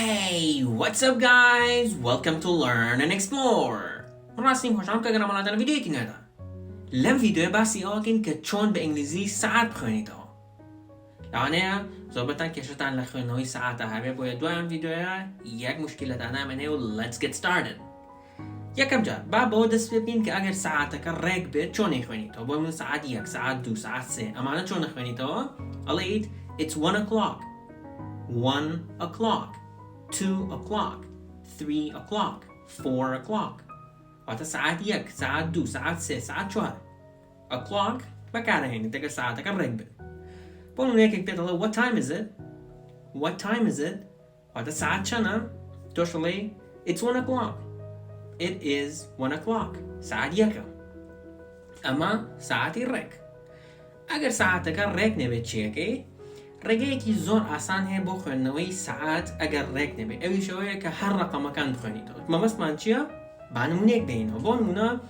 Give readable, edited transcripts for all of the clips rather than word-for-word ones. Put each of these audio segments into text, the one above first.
Hey, what's up guys? Welcome to Learn and Explore. راسیم خوشحالم که گرام الان ویدیویی که ندا. لام ویدیو باسی آگین که چون به انگلیسی ساعت بخونید ها. لعنه ضابطن کشتن لخونوی ساعت هر باید دو هم ویدیو یک مشکل دانه منه و let's get started. یکم جا با دست ببین که اگر ساعت که رگ به چون نخونید ها. باید ساعت یک، ساعت دو، ساعت سه. اما نه چون نخونید ها. علید it's 1 o'clock. 1 o'clock. 2 o'clock, 3 o'clock, 4 o'clock. وقتا ساعت یک، ساعت دو، ساعت سه، ساعت چهار. o'clock بکاره هنی تکر ساعت که رنگ بید. بولون یکی بیت الله what time is it? What time is it? وقتا ساعت چنه؟ توشلی it's 1 o'clock. It is 1 o'clock. ساعت یکه. اما ساعتی رنگ. اگر ساعت که رنگ نبید چیه که؟ رگه که زور آسان هست با خواننوی ساعت اگر رگ نبی. اولیشه که هر رقم کن بخونید. ما مثلا چیه؟ بانمونه یک بینه. بانمونه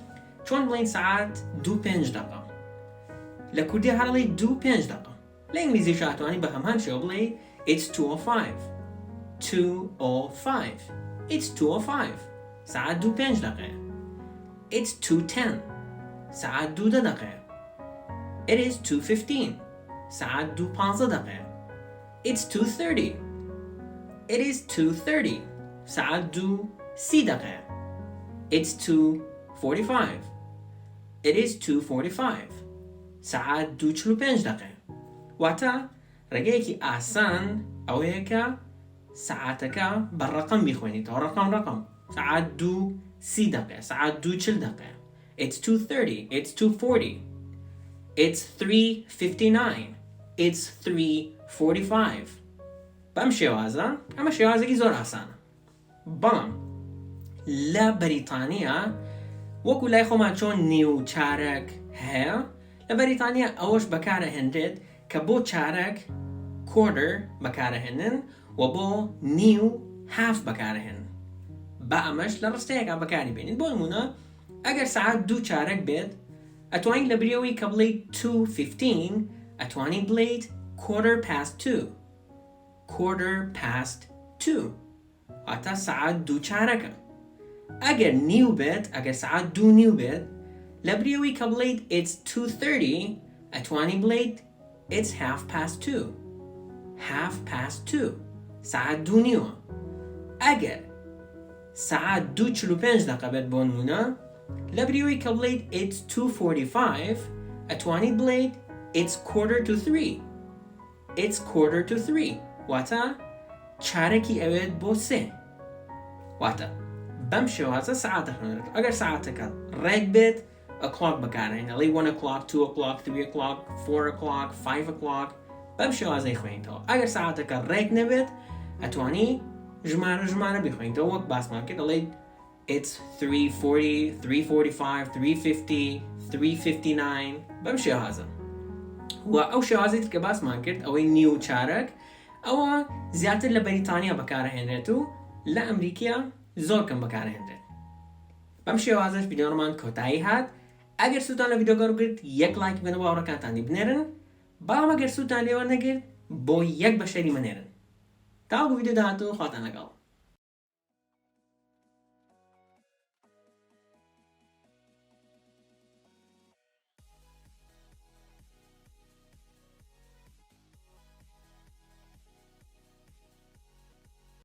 چون بلین ساعت 2:05 دقیقه. لکودی هر لی 2:05 دقیقه. لانگلیزی شاتوانی به همان شو بلی it's 2:05. 2:05. It's 2:05. ساعت 2:05 دقیقه. It's 2:10. ساعت 2 دقیقه. It is 2:15. ساعت 2:15 دقیقه. It's 2:30. It is 2:30. ساعت 2:30 دقیقه. It's 2:45. It is 2:45. ساعت 2:45 دقیقه. وقتا رگه که آسان اوه که ساعت که بر رقم بخونید. رقم. ساعت 2:30 دقیقه. ساعت 2:40 دقیقه. It's 2:30. It's 2:40. It's 3:59. It's 3:45. بمشي وازا اما شي وازا زور آسانه. بام لا بريطانيا وكو لا يخوما چون نيو چارك ها لا بريطانيا اوش بكاره هندد كبو چارك quarter بكاره هنن وبو نيو half بكاره هن بامش لرستيك بكاري بينين بولمونا اگر ساعت 2 چارك بيت اتواني لبريوي كبلي 2:15 اتواني بليت 2:15. 2:15. حتى ساعت 2 چاركه. اگر نيو بيت اگر ساعت 2 نيو بيت لبريوي كبليت it's 2:30 اتواني بليت it's 2:30. 2:30. ساعت 2 نيو. اگر ساعت 2:45 دقيقة بيت بونمونا لبريوي كبليت it's 2:45 اتواني بليت it's 2:45. It's 2:45. واتا چارکی اوید بو سه. واتا بمشي واسا ساعت خنرد. اگر ساعتك رگ بيت o'clock بكارين. لي 1 o'clock, 2 o'clock, 3 o'clock, 4 o'clock, 5 o'clock. بمشي واسا يخوين تو. اگر ساعتك رگ نبيت اتواني جمارة بيخوين تو. وقت باس ماركت لي it's 3:40, 3:45, 3:50, 3:59. بمشي هذا. او شوازيت كباس ماركت او نيو چارك او زیاتر لبریتانیا بکاره هنرتو لامریکا زور کم بکاره هنرت بمشي وازش ویدیو من کوتاهی هات اگر سوتان ویدیو گرو گرد یک لایک بنو باور کاتانی بنرن با اگر سوتان لیور نگرد با یک بشری منرن تا ویدیو دهاتو خاطر نگال